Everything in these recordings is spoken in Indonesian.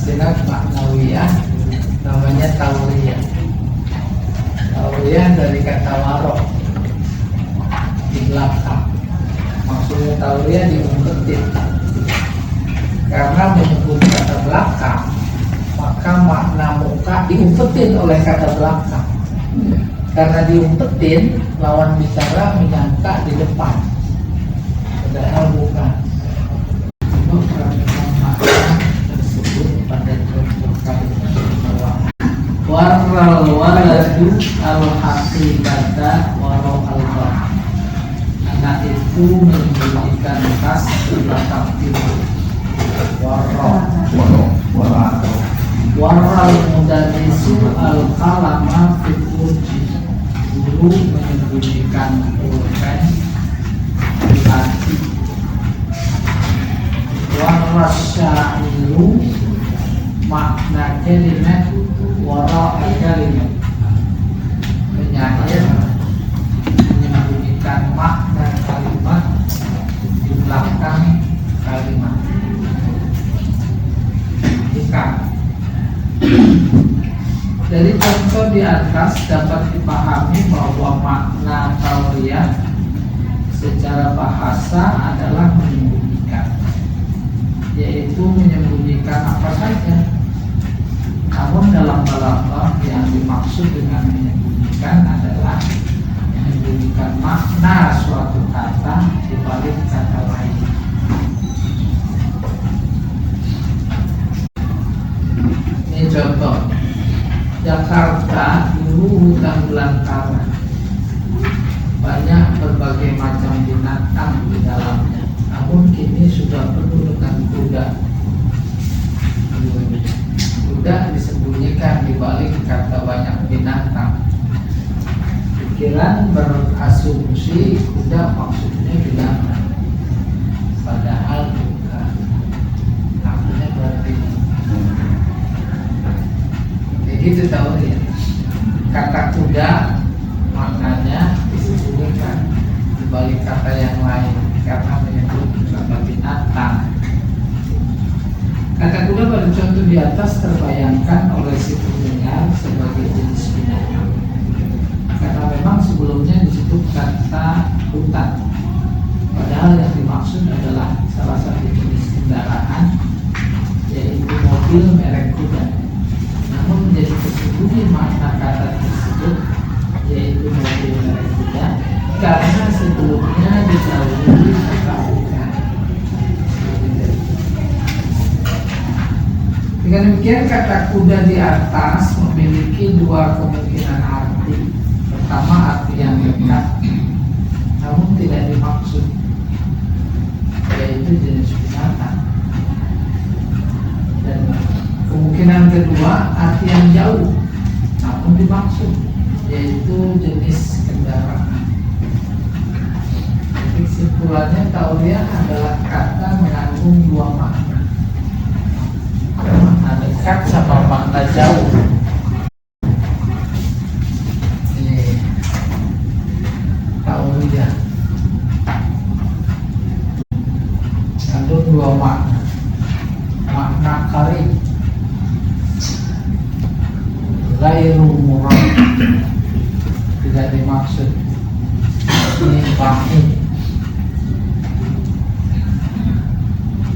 istilah maknawiyah namanya tauriyah. Tauriyah dari kata warok, di belakang. Maksudnya tauriyah diumpetin. Karena menyebut kata belakang, maka makna muka diumpetin oleh kata belakang. Karena diumpetin, lawan bicara menyangka di depan, padahal bukan. Tersebut pada contoh kalimat bahwa waral waladu al hakikata waral al. Anak itu memberikan tas di belakang pintu. Waral mudarisu al kalama fil uji. Guru menyembunyikan pulpen di hati. Warasyailu makna kalimat wara kalimat. Penyair menyembunyikan makna kalimat di belakang kalimat. Ikan. Dari contoh di atas dapat dipahami bahwa makna tauriyah secara bahasa adalah menyembunyikan, yaitu menyembunyikan apa saja. Namun dalam balaghah yang dimaksud dengan menyembunyikan adalah menyembunyikan makna suatu kata di balik kata lain. Ini contoh. Jakarta dulu hutan belantara, banyak berbagai macam binatang di dalamnya. Namun kini sudah penuh dengan kuda. Kuda disembunyikan di balik kata banyak binatang. Pikiran berasumsi kuda maksudnya binatang, padahal bukan. Artinya berarti itu tahu ya. Kata kuda maknanya disembunyikan di balik kata yang lain karena menyebut kata binatang. Kata kuda pada contoh di atas terbayangkan oleh si pendengar sebagai jenis binatang, karena memang sebelumnya disebut kata hutan, padahal yang dimaksud adalah salah satu jenis kendaraan, yaitu mobil merek kuda. Namun menjadi tersembunyi makna kata tersebut, yaitu mobil merek kuda, karena sebelumnya didahului kata bukan. Dengan demikian kata kuda di atas memiliki dua kemungkinan arti. Pertama, arti yang dekat, namun tidak dimaksud, yaitu jenis binatang. Dan kemungkinan kedua, arti yang jauh namun dimaksud, yaitu jenis kendaraan. Jadi kesimpulannya tauriyah adalah kata mengandung dua makna, makna dekat sama makna jauh. Ini tauriyah mengandung dua makna. Makna karib, ghairu murad, tidak dimaksud. Ini bahid,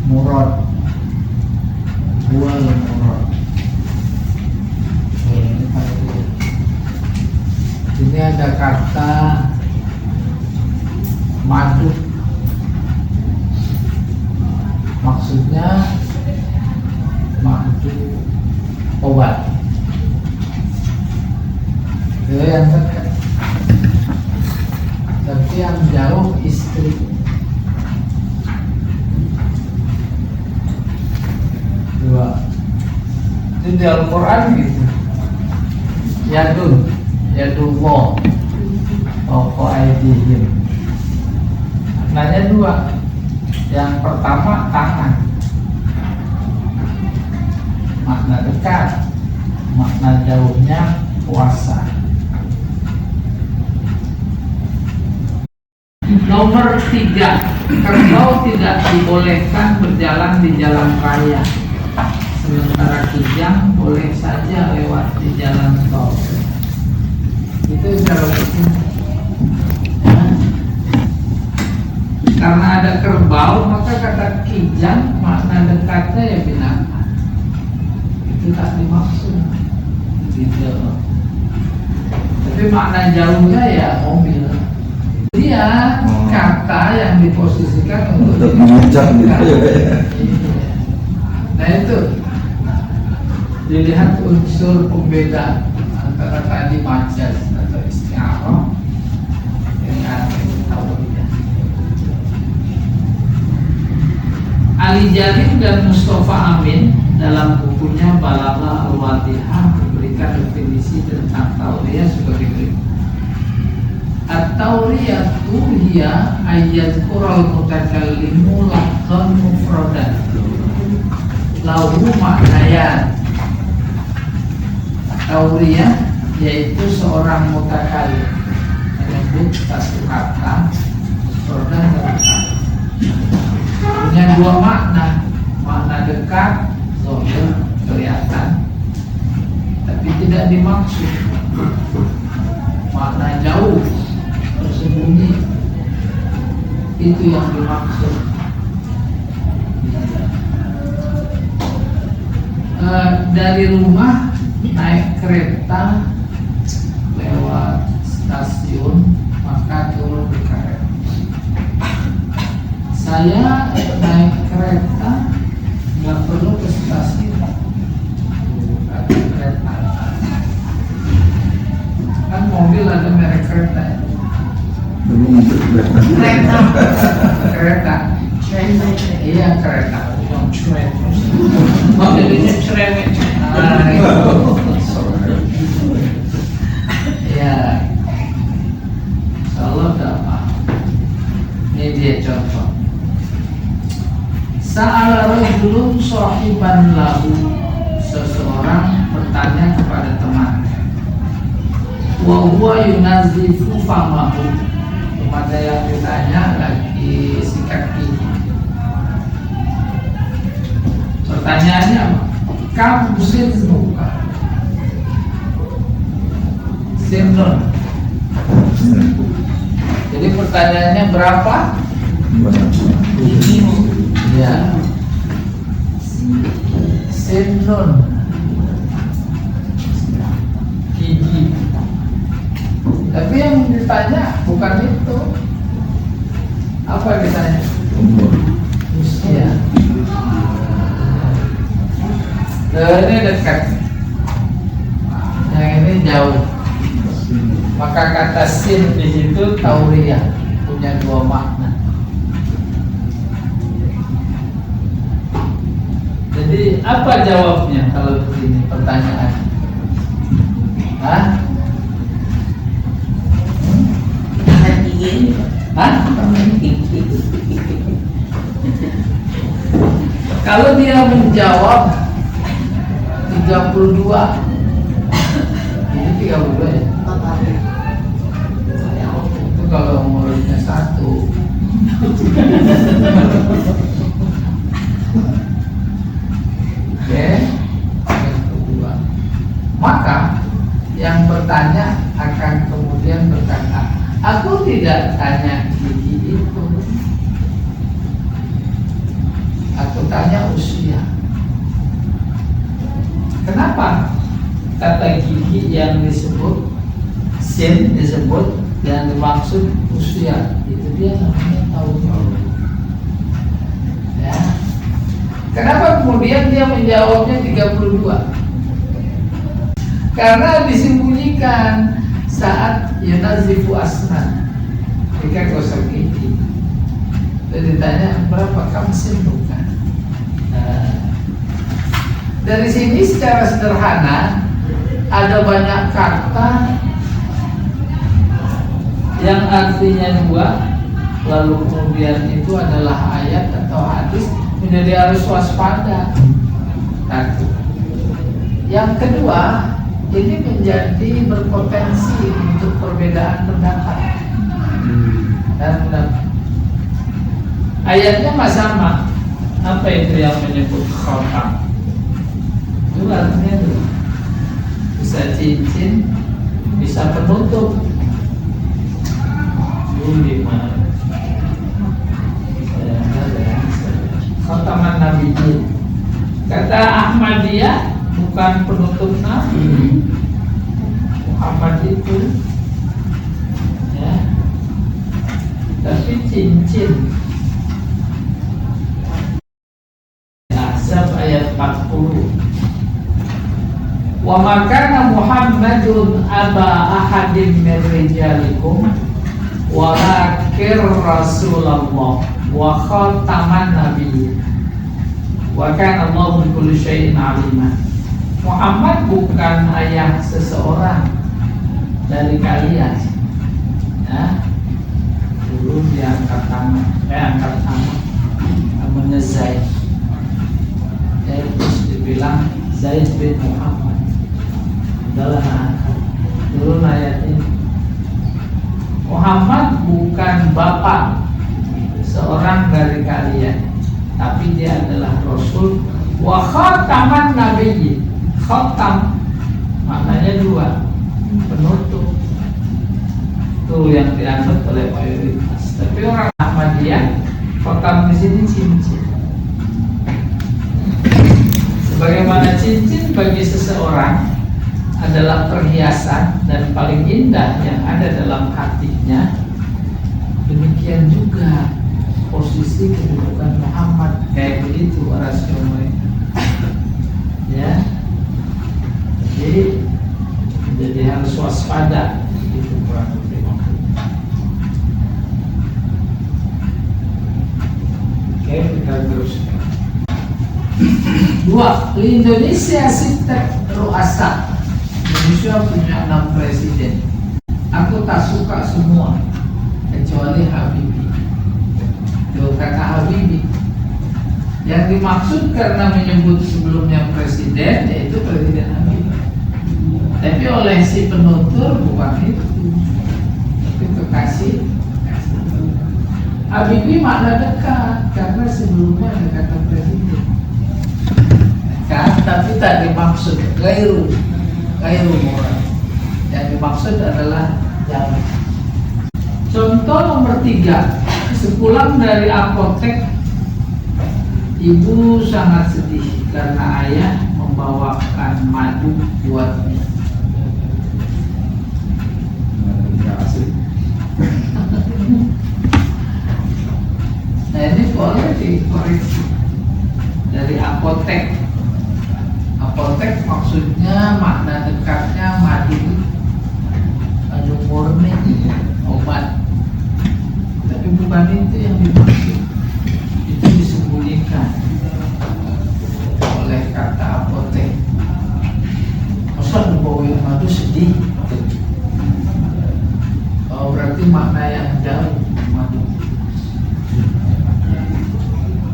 murad, wal murad. Ini ada kata madu, maksudnya madu obat. Itu yang dekat. Tapi yang jauh istri. Dua. Itu di Al-Quran gitu. Yadullah Toko aidihim. Maknanya dua. Yang pertama tangan, makna dekat. Makna jauhnya kuasa. Nomor 3, kerbau tidak dibolehkan berjalan di jalan raya sementara kijang boleh saja lewat di jalan tol. Itu cara hukum. Karena ada kerbau, maka kata kijang makna dekatnya ya binatang. Itu tak dimaksud. Gitu. Tapi makna jauhnya ya mobil. Dia kata yang diposisikan untuk mengancam gitu. Nah itu dilihat unsur pembeda antara tadi majas atau istiarah dengan tauriyah. Ali Jalil dan Mustafa Amin dalam bukunya Balagha Al-Wadihah memberikan definisi tentang tauriyah sebagai berikut. At-tauriyatu hiya ayyadkural mutakallimu lafzan mufradan lahu maknayan. Tauriyah yaitu seorang mutakallim menyebut satu kata mufradan dan dekat, punya dua makna, makna dekat zahir kelihatan tapi tidak dimaksud, makna jauh tersembunyi itu yang dimaksud. Dari rumah naik kereta lewat stasiun maka turun di kereta. Saya naik kereta nggak perlu ke stasiun, ada kereta. Kan mobil ada merek kereta ya? Kereta. Iya kereta. Bukan cerewet. Mobilnya cerewet. Ya. Insyaallah udah paham. Ini dia contoh. Sa'ala rajulun sahiban lahu, seseorang bertanya kepada temannya. Wa huwa yunazifu famahu, kepada yang ditanya lagi sikat gigi. Pertanyaannya apa? Kamu sinnuka? Sinnun. Jadi pertanyaannya berapa? Ya. Sinnun. Gigi. Tapi yang ditanya bukan itu. Apa yang ditanya? Usia. Ini dekat. Yang ini jauh. Maka kata sin di situ tauriyah, punya dua makna. Jadi apa jawabnya kalau begini pertanyaan? Hah? Hah? Kalau dia menjawab 32, ini 32 ya? Itu kalau muridnya 1. Oke, yang kedua. Maka yang bertanya akan kemudian berkata, aku tidak tanya gigi itu, aku tanya usia. Kenapa kata gigi yang disebut sin disebut yang dimaksud usia? Itu dia namanya tahu. Ya. Kenapa kemudian dia menjawabnya 32? Karena disembunyikan saat yunazifu asnan, ketika gosok gigi. Dia ditanya berapa kamu sinnuka? Dari sini secara sederhana ada banyak kata yang artinya dua, lalu kemudian itu adalah ayat atau hadis, menjadi harus waspada. Satu. Yang kedua, ini menjadi berpotensi untuk perbedaan pendapat dan pendapat. Ayatnya sama. Apa itu yang menyebut khotam? cincin, bisa penutup. Di mana? Khataman Nabi. Kata Ahmadiyah, bukan penutup Nabi. Muhammad itu, ya, tapi cincin. Ahzab ayat 40. Wa makana Muhammadun aba ahadin min rijalikum walakin Rasulullah wa khataman nabiyyin wa kana Allahu bikulli syai'in alima. Muhammad bukan ayah seseorang dari kalian, ya. Dulu dia angkat nama, namanya Zaid. Terus dibilang Zaid bin Muhammad. Adalah angkat. Dulu ayat ini. Muhammad bukan bapak seorang dari kalian, tapi dia adalah Rasul wa khataman nabiyyin. Khatam maknanya dua, penutup. Itu yang dianut oleh mayoritas. Tapi orang Ahmadiyah, khatam di sini cincin. Sebagaimana cincin bagi seseorang adalah perhiasan dan paling indah yang ada dalam hatinya, demikian juga posisi kedudukan Muhammad kayak begitu rasio mereka, ya. Jadi harus waspada itu kurang lebih. Oke, kita teruskan. 2. Indonesia sitat ru'asa. Indonesia punya 6 presiden. Aku tak suka semua kecuali Habibie. Itu kata Habibie. Yang dimaksud karena menyebut sebelumnya presiden, yaitu Presiden Habibie. Tapi oleh si penutur bukan itu, tapi kekasih. Habibie makna dekat karena sebelumnya ada kata presiden. Dekat, tapi tak dimaksud gairu moral. Yang dimaksud adalah jauh. Contoh nomor 3. Sepulang dari apotek, ibu sangat sedih karena ayah membawakan madu buatnya. Nah ini boleh dikoreksi. Dari apotek. Apotek maksudnya makna dekatnya madu murni, obat. Tapi bukan itu yang dimaksud. Itu disembunyikan oleh kata apotek. Masa membawa madu sedih? Oh, berarti makna yang jauh.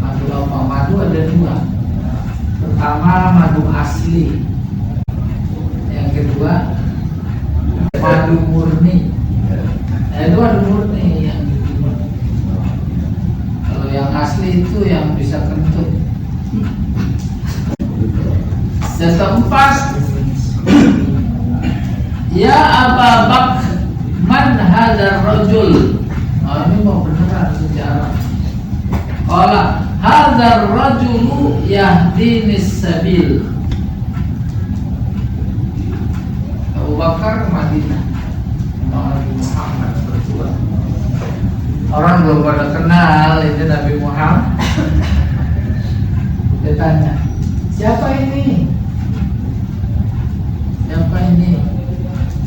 Madu apa? Madu ada 2. Pertama madu asli, yang kedua madu murni. Itu madu murni yang dibuat. Kalau yang asli itu yang bisa kentut. Yang keempat, ya Aba Bakr, man hadzal rajul. Oh, ini mau beneran sejarah. Qala hadzal rajulu yahdinis sabil. Abu Bakar ke Madinah, Nabi Muhammad berdua. Orang belum pada kenal itu Nabi Muhammad. Dia tanya, siapa ini? Siapa ini?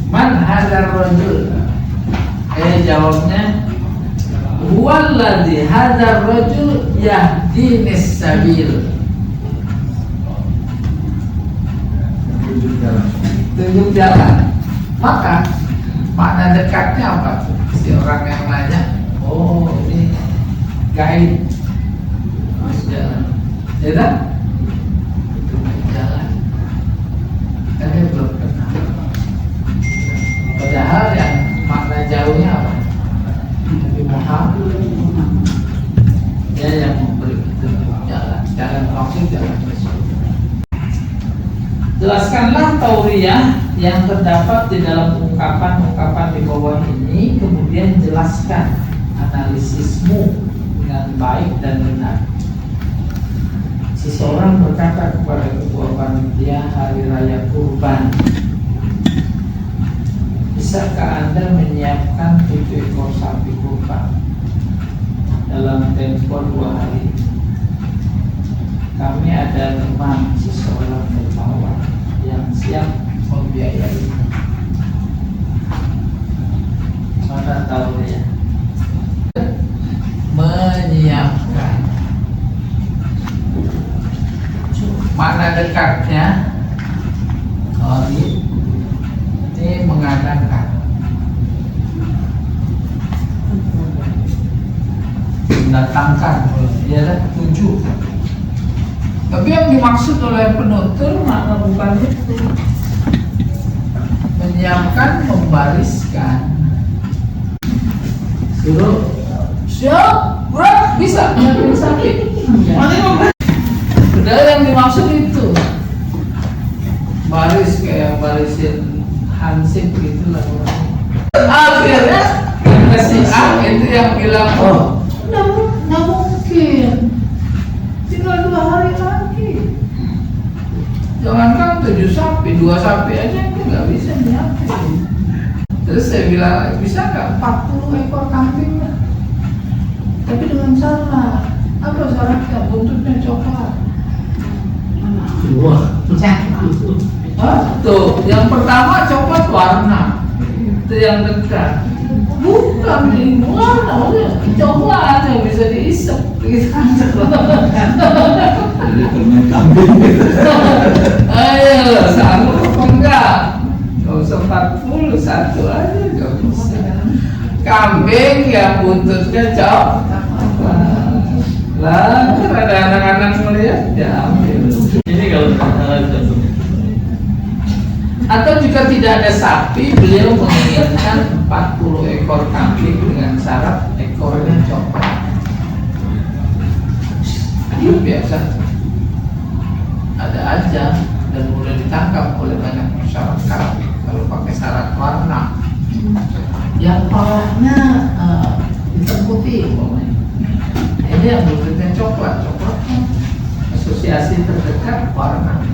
Man hadzal rajul? Jawabnya, huwallazi hadzal rajul yahdinis sabil. Tunjuk jalan. Maka makna dekatnya apa tuh? Si orang yang nanya, oh ini guide, mas jalan, ya kan? Tunjuk jalan. Karena belum kenal. Padahal yang makna jauhnya apa? Nabi Muhammad. Dia yang memberi tunjuk jalan. Jalan maksud jalan Rasul. Jelaskanlah tauriyah yang terdapat di dalam ungkapan-ungkapan di bawah ini, kemudian jelaskan analisismu dengan baik dan benar. Seseorang berkata kepada ketua panitia hari raya kurban, bisakah Anda menyiapkan 7 ekor sapi kurban dalam tempo 2 hari? Kami ada teman seseorang dermawan yang siap membiayai. Mana tahu ya? Menyiapkan. Mana dekatnya? Oh, ini mengadakan. Mendatangkan, ya, 7. Tapi yang dimaksud oleh penutur makna bukan itu. Menyiapkan, membariskan. Suruh siap, berat, bisa mengambil sapi. Udah yang dimaksud itu. Baris kayak barisin hansip gitulah. Akhirnya si A itu yang bilang, oh, nggak mungkin. Tinggal 2 hari lagi. Jangankan 7 sapi, 2 sapi aja itu nggak bisa nyiapin. Terus saya bilang, bisa nggak 40 ekor kambing? Tapi dengan syarat. Apa syaratnya? Buntutnya coklat. Wah, Tuh, yang pertama coklat warna. Itu yang dekat. Bukan di mana, coklat yang bisa diisep. jadi permen kambing gitu. Ayo, sanggup apa enggak? Gak usah 40, 1 aja gak bisa. Kambing yang buntutnya coklat. Lah, kan ada anak-anak melihat, ya ambil. Ini kalau salah satu. Atau jika tidak ada sapi, beliau menginginkan 40 ekor kambing dengan syarat ekornya coklat. Itu biasa. Ada aja dan mudah ditangkap oleh banyak masyarakat kalau pakai syarat warna. Yang palanya hitam putih umpamanya. Ini yang buntutnya coklat, asosiasi terdekat warna.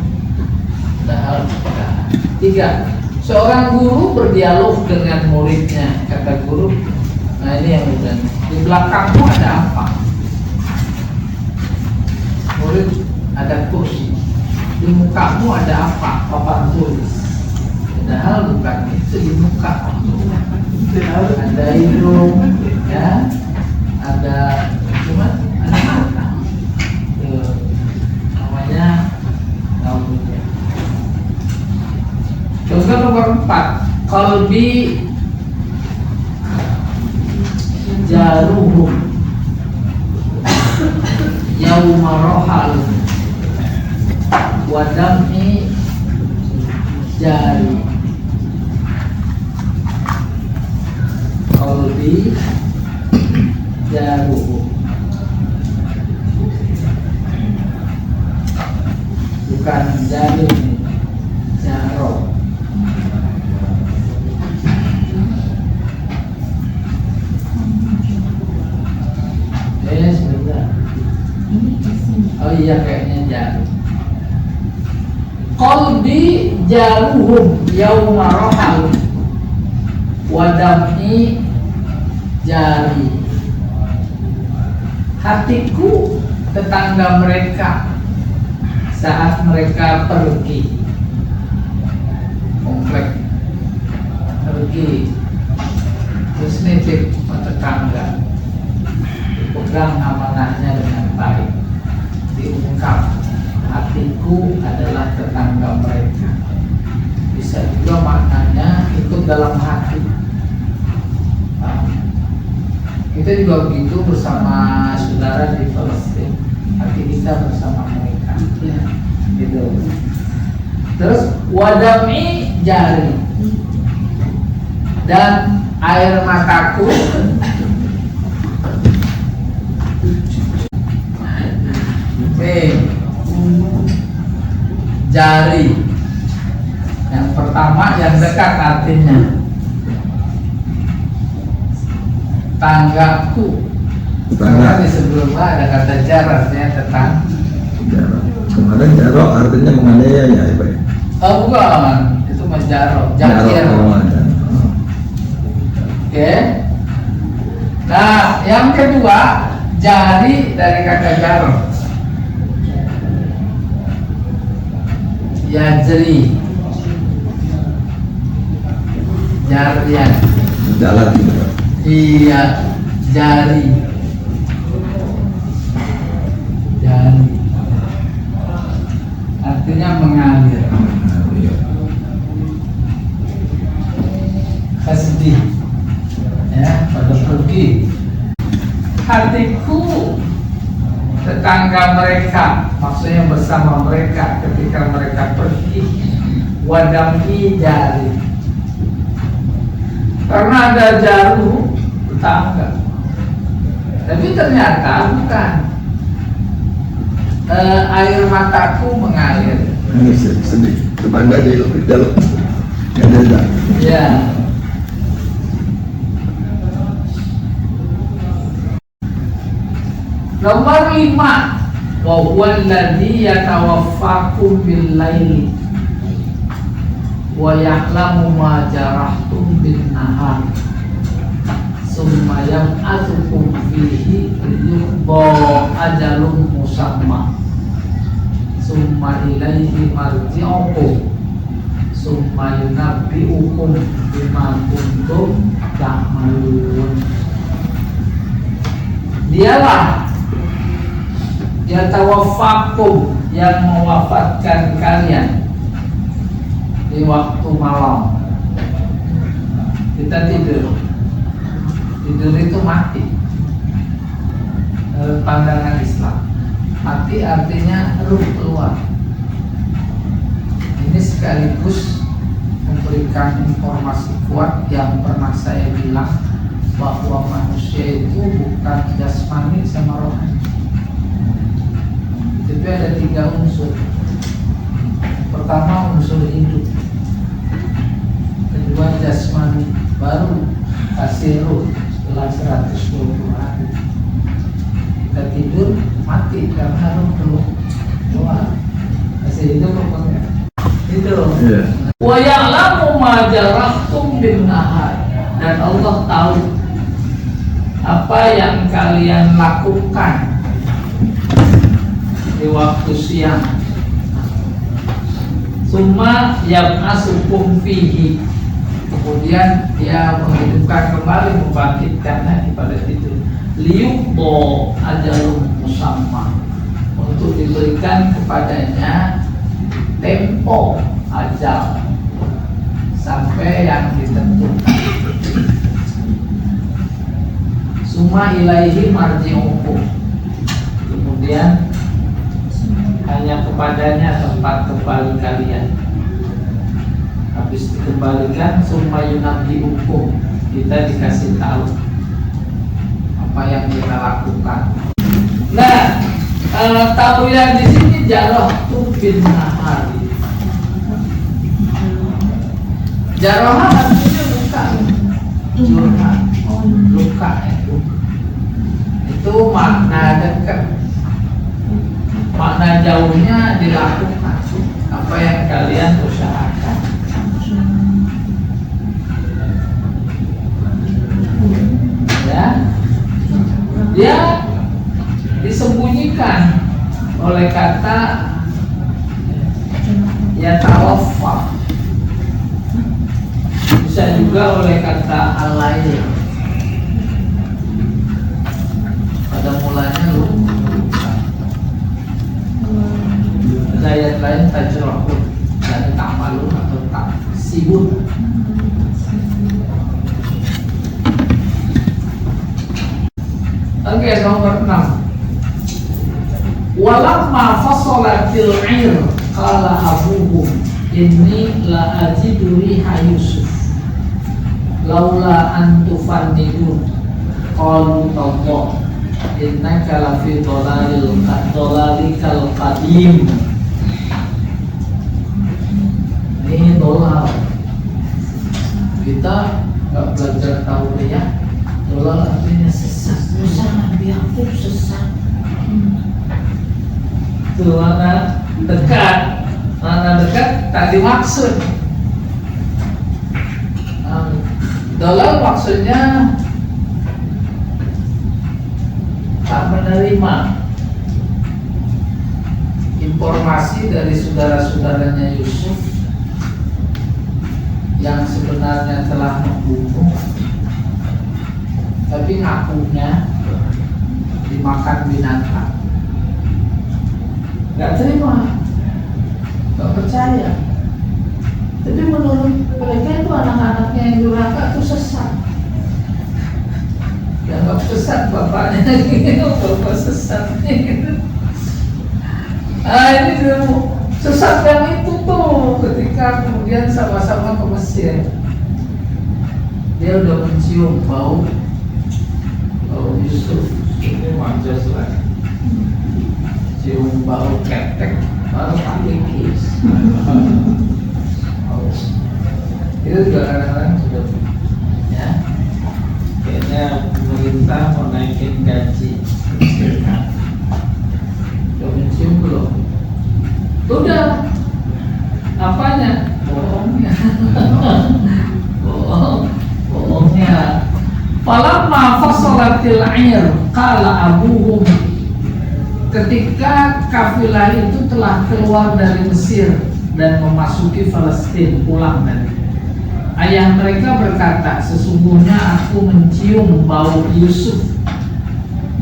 Padahal tidak. 3. Seorang guru berdialog dengan muridnya. Kata guru, nah ini yang udah. Di belakangmu ada apa? Murid, ada kursi. Di mukamu ada apa? Papan tulis. Padahal bukan itu di muka. Ada hidung, ya. Ada cuma ada mata. Tuh, namanya rambutnya. Contoh nomor 4, qalbi jaruhum yauma rohal wadami jari. Qalbi jaruhum, bukan jarum, jaro. Sebentar. Oh iya, kayaknya jarum. Qalbi jaruhum yauma rohal wadami jari. Hatiku tetangga mereka saat mereka pergi. Komplek pergi terus nitip tetangga, dipegang amanahnya dengan baik, diungkap hatiku adalah tetangga mereka. Bisa juga maknanya ikut dalam hati. Kita juga begitu bersama saudara di Palestina, hati kita bersama mereka, ya, gitu. Terus wadami jari, dan air mataku jari, Yang pertama yang dekat artinya tanggaku. Karena di sebelumnya ada kata jar artinya tetangga. Jarok. Kemarin jarok artinya menganiaya ya Pak. Oh bukan, itu menjarok, jakir. Oke. Nah, yang kedua jari dari kata jarok. Yajri, jarian. Jalan gitu Pak. Iya, jari. Jari. Artinya mengalir. Kasih. Ya, pada pergi. Hatiku tetangga mereka, maksudnya bersama mereka ketika mereka pergi. Wadami jari. Karena ada jarum tetangga. Tapi ternyata bukan. Air mataku mengalir. Nangis ya, sedih. Tetangga aja itu dalam. Nggak ada. Ya. Nomor 5, wa huwa alladhi yatawaffakum bil laili wa ya'lamu ma jarahtum bin nahar summa yab'atsukum fihi liyuqda ajalun musamma summa ilaihi marji'ukum summa yunabbi'ukum bima kuntum ta'malun. Dialah yatawaffakum yang mewafatkan kalian di waktu malam. Kita tidur itu mati. Pandangan Islam, mati artinya ruh keluar. Ini sekaligus memberikan informasi kuat yang pernah saya bilang bahwa manusia itu bukan jasmani sama rohani. Tapi ada 3 unsur. Pertama unsur hidup, kedua jasmani, baru kasih ruh setelah 120 hari. Kita tidur mati karena ruh keluar. Kasih hidup apa? Hidup. Wa ya'lamu ma jarahtum bin nahar, dan Allah tahu apa yang kalian lakukan di waktu siang. Summa yab'atsukum fihi, kemudian dia menghidupkan kembali, membangkitkannya pada tidur. Liyuqda ajalun musamma, untuk diberikan kepadanya tempo ajal sampai yang ditentukan. Summa ilaihi marji'ukum, kemudian hanya kepadanya tempat kembali kalian. Habis dikembalikan, summa yunabbi'ukum, kita dikasih tahu apa yang kita lakukan. Nah, tahu yang di sini jarahtum bin nahar. Jarah artinya luka, curhat, luka itu makna dekat. Makna jauhnya dilakukan apa yang kalian usahakan. Ya, dia disembunyikan oleh kata ya tawaffa, bisa juga oleh kata al-lail. Pada mulanya luka. Ayat lain tajrahun, dan ta'malun atau taksibun. Oke, nomor 6. Walamma fasolatil 'ir qala abuhum inni la ajidu riha Yusuf laula an tufannidun qalu tallah innaka lafi dhalalikal qadim. Ini dolar. Kita nggak belajar tauriah, dolar artinya sesat. Susah Nabi Yakub sesat. Tuh mana dekat tak dimaksud. Dolar maksudnya tak menerima informasi dari saudara-saudaranya Yusuf yang sebenarnya telah membunuh, tapi ngakunya dimakan binatang. Gak terima, gak percaya. Tapi menurut mereka itu anak-anaknya yang durhaka itu sesat. Dianggap sesat bapaknya gitu, bapak sesat gitu. Ini dulu sesat yang itu tuh ketika kemudian sama-sama ke Mesir. Dia udah mencium bau Yusuf. Ini manjos lah. Cium bau ketek baru pakai kis. Itu juga kadang-kadang sudah ya. Kayaknya pemerintah mau naikin gaji. Udah mencium belum? Udah. Apanya? Bohongnya. Bohongnya. Falamma fasalatil 'ir qala abuhum, ketika kafilah itu telah keluar dari Mesir dan memasuki Palestina, pulang dari ayah mereka berkata, sesungguhnya aku mencium bau Yusuf.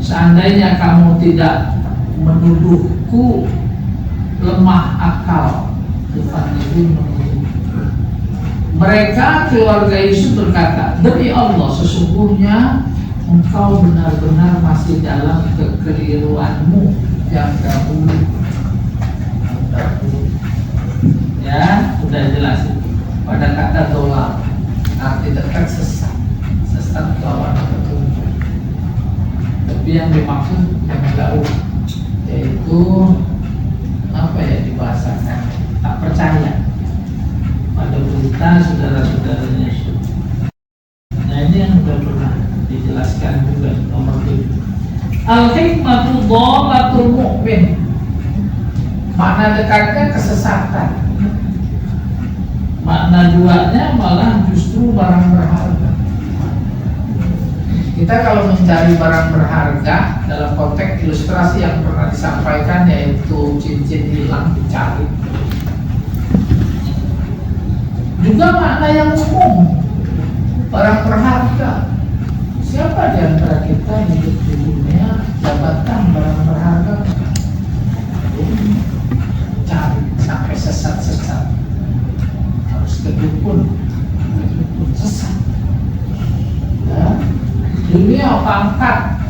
Seandainya kamu tidak menuduhku lemah akal. Mereka keluarga Yusuf berkata, demi Allah sesungguhnya engkau benar-benar masih dalam kekeliruanmu yang dahulu. Ya, sudah jelas itu. Pada kata dolar, arti dekat sesat, sesat lawan petunjuk. Tapi yang dimaksud yang jauh, yaitu apa ya dibahasakan? Tak percaya pada berita saudara-saudaranya Yusuf. Nah ini yang sudah pernah dijelaskan juga nomor 7. Al-hikmatu dhalatul mu'min. Makna dekatnya kesesatan. Makna duanya malah justru barang berharga. Kita kalau mencari barang berharga dalam konteks ilustrasi yang pernah disampaikan, yaitu cincin hilang dicari. Juga makna yang umum, barang berharga. Siapa di antara kita hidup di dunia jabatan barang berharga? Cari sampai sesat-sesat. Harus ke dukun sesat. Ya. Dunia pangkat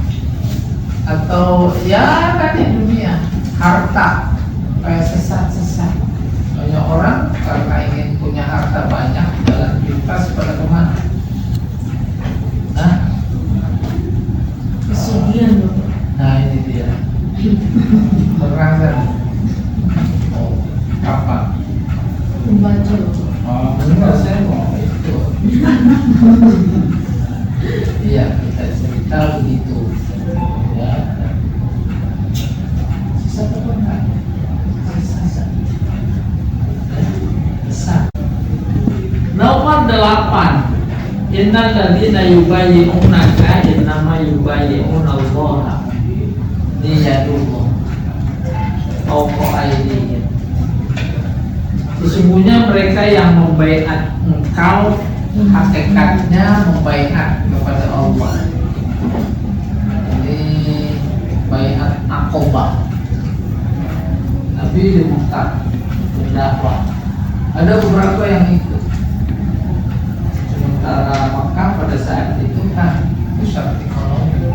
atau ya tadi dunia harta kayak sesat-sesat. Banyak orang karena ingin punya harta banyak jalan pintas pada kemana? Nah, Kesugihan loh. nah ini dia. Merasa. Oh, kapan? Membaca loh. Oh, benar saya mau itu. Iya, kita cerita begitu. Ya. Sesat apa enggak? Sesat. Sesat. Nomor 8. Innal ladzina yubayyi'unaka innama yubayyi'una Allah. Niyadullah. Fawqa aydihim. Sesungguhnya mereka yang membaiat engkau hakikatnya membaiat kepada Allah. Ini baiat Aqobah. Nabi di Mekah berdakwah. Ada beberapa yang ikut. Sementara Mekah pada saat itu kan pusat ekonomi.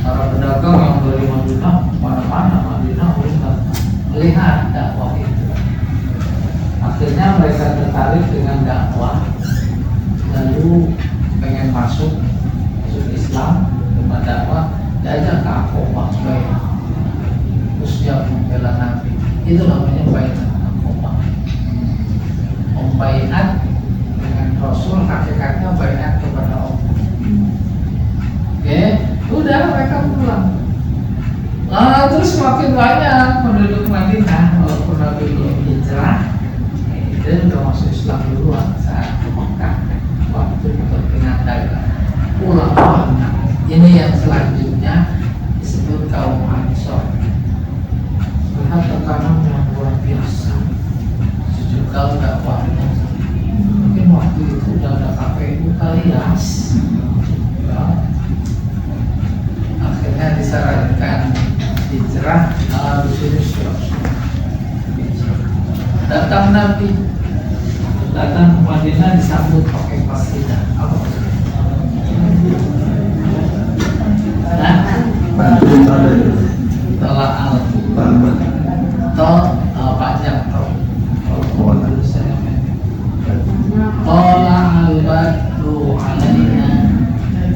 Para pedagang yang dari Madinah mana-mana Madinah melihat dakwah itu. Akhirnya mereka tertarik dengan dakwah, lalu pengen masuk Islam dengan dakwah, diajak ke Aqobah baik, terus dia membela Nabi. Itu namanya baiat Aqobah. membaiat dengan Rasul, hakikatnya baiat kepada Allah. Oke, udah mereka pulang. Terus semakin banyak penduduk Madinah, walaupun Nabi belum hijrah, dia udah masuk Islam duluan saat ke Mekah waktu kepentingan dagang. Pulang. Ini yang selanjutnya disebut kaum Ansor. Lihat tekanan yang luar biasa. Juga dakwahnya. Mungkin waktu itu udah ada KPU kali ya. Akhirnya disarankan hijrah harus datang Nabi, datang ke Madinah disambut pakai qasidah. Apa maksudnya? Bantuin ada itu. Tolak al Bantuin. pajak tol. Oh, Tolak al badru alaina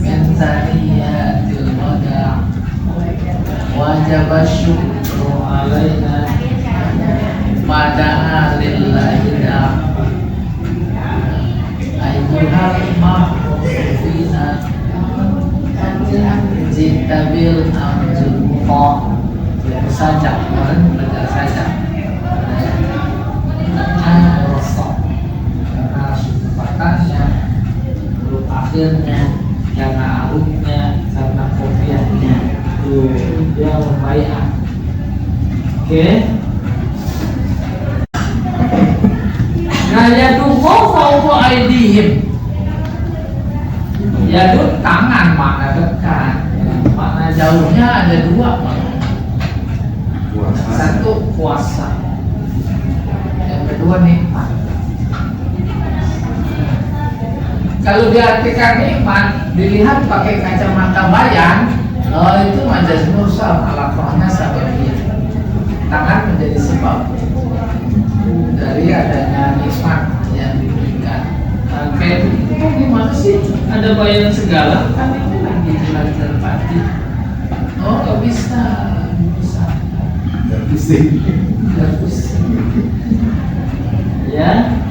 min thaniyatil wada' wajib syukru alaina mada'a lillahi da' ayyuhal mahmufina jitabil amjul muqah sajak, kemarin belajar sajak rosok karena suku patahnya, huruf akhirnya, karena alufnya, karena kopiahnya itu dia membaiat. Oke. Nah, yaduhu fawqa aydihim. Yadud tangan, makna dekat. Makna jauhnya ada dua makna. Satu kuasa, yang kedua nikmat. Kalau diartikan nikmat, dilihat pakai kacamata bayan, itu majaz mursal, alaqahnya sababiyah. Tangan menjadi sebab dari adanya nikmat yang diberikan. Kayak itu gimana sih? Ada bayan segala, kan ini lagi belajar pati. Oh, nggak bisa. Pusing. Ya,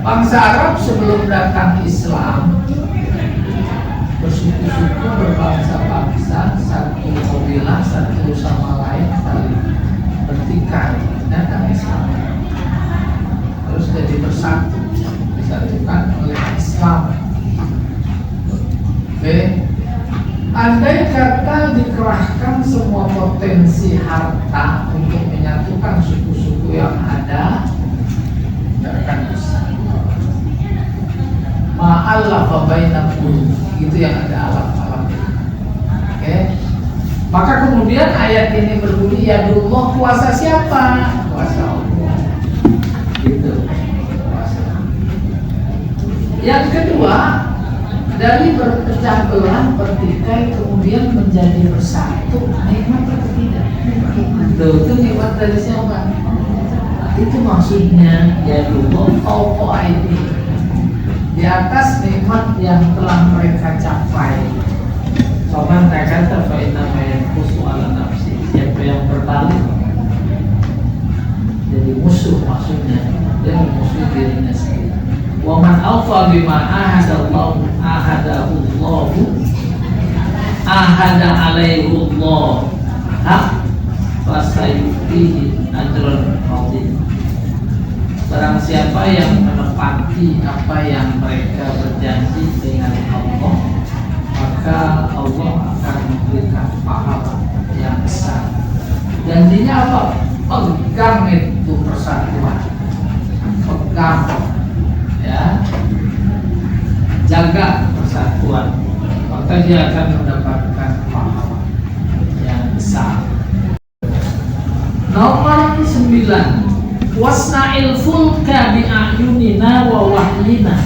bangsa Arab sebelum datang Islam bersuku-suku, berbangsa-bangsa, satu kabilah satu sama lain saling bertikai. Datang Islam terus jadi bersatu, disatukan oleh Islam. Oke. Andai kata dikerahkan semua potensi harta untuk menyatukan suku-suku yang ada, tidak akan bisa. Ma'allafa bainakum, itu yang ada alam-alam. Oke. Maka kemudian ayat ini berbunyi, yadullah, kuasa siapa? Kuasa Allah. Gitu. Kuasa. Yang kedua, dari berpecah belah, bertikai, kemudian menjadi bersatu, nikmat atau tidak? Itu nikmat dari siapa? Itu maksudnya, ya dulu fawqa aydihim, di atas nikmat yang telah mereka capai. Soalnya mereka terfaina main musuh ala nafsi, siapa yang berbalik jadi musuh, maksudnya dia memusuhi dirinya sendiri. Wa man awfa bima ahadallahu ahada alaihi Allah hak fasayutihi ajran azim. Barang siapa yang menepati apa yang mereka berjanji dengan Allah, maka Allah akan memberikan pahala yang besar. Janjinya apa? Pegang itu persatuan, pegang, ya, jaga persatuan, maka dia akan mendapatkan pahala yang besar. Nomor 9, wasna'il fulka bi'ayunina wa wahyina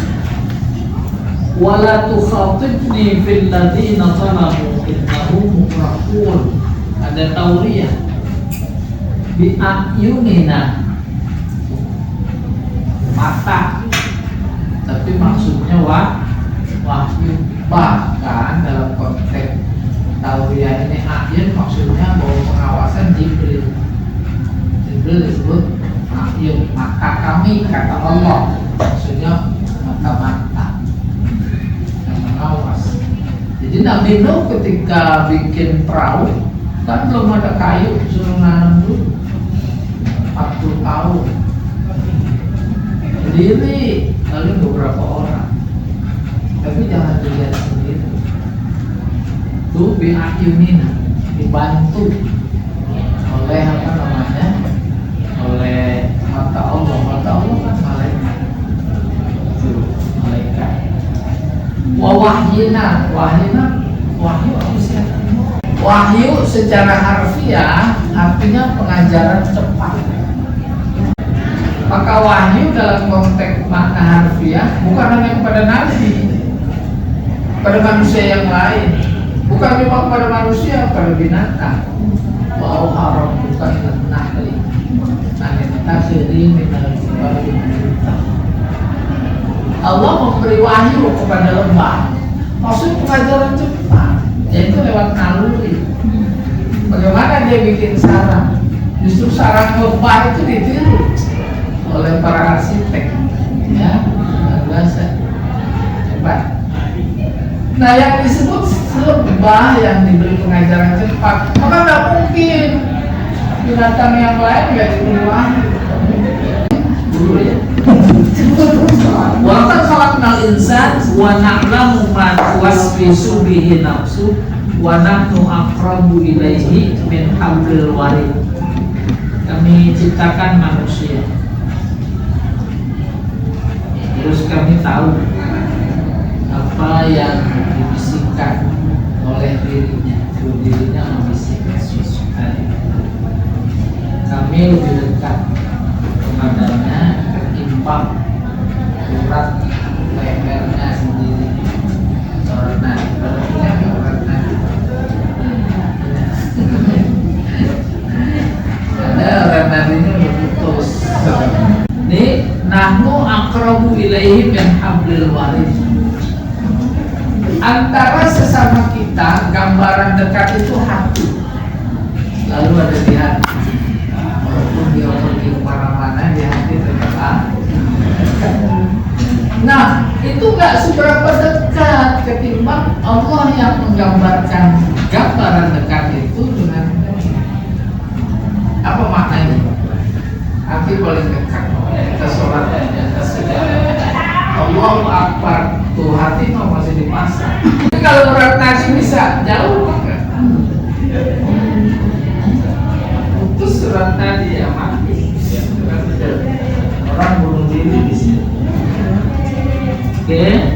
wala tukhatibni fil ladzina zalamu innahum mughraqun. Ada tauriyah bi'ayunina, mata, tapi maksudnya wahyu. Bahkan dalam konteks tauriyah ini ayun maksudnya bahwa pengawasan Jibril disebut wahyu, maka kami kata Allah, maksudnya mata-mata yang mengawas. Jadi Nabi Nuh ketika bikin perahu kan belum ada kayu, suruh nanam dulu 40 tahun berdiri, lalu beberapa orang, tapi jangan dilihat sendiri. Tuh bi'ayunina, dibantu oleh apa namanya, oleh mata Allah. Mata Allah kan malaikat, malaikat. Wahyina, wahyu apa sih? Wahyu secara harfiah artinya pengajaran cepat. Maka wahyu dalam konteks makna harfiah bukan hanya kepada nabi, pada manusia yang lain, bukan cuma pada manusia, pada binatang. Wa haram bukan nahli, angin tasiri minal jibali. Allah memberi wahyu kepada lembah, maksud pengajaran cepat, yaitu lewat naluri. Bagaimana dia bikin sarang? Justru sarang lembah itu ditiru oleh para arsitek, ya, biasa, hebat. Nah, yang disebut lembah yang diberi pengajaran cepat, maka tidak mungkin binatang yang lain nggak diberi wahyu. Dulu ya. Wa khalaqnal insan wa na'lamu ma tuwaswisu bihi nafsu wa nahnu aqrabu ilaihi min hablil warid. Kami ciptakan manusia, terus kami tahu apa yang dibisikkan oleh dirinya membisikkan. Kami lebih dekat kepadanya ketimbang urat lehernya sendiri. Urat nadi, urat nadi. Ada urat nadinya udah putus. Ini nahnu aqrabu ilaihi min hablil warid. Antara sesama kita, gambaran dekat itu hati. Lalu ada di hati. Walaupun dia pergi kemana-mana, di hati tetap dekat. Nah, itu nggak seberapa dekat ketimbang Allah yang menggambarkan gambaran dekat itu dengan apa maknanya? Hati paling dekat. Kita sholat di atas sejadah. Allahu Akbar. Tuh hati mau masih dipasang. Tapi kalau urat nadi bisa jauh enggak? Putus urat nadi ya mati. Orang bunuh diri di sini. Oke.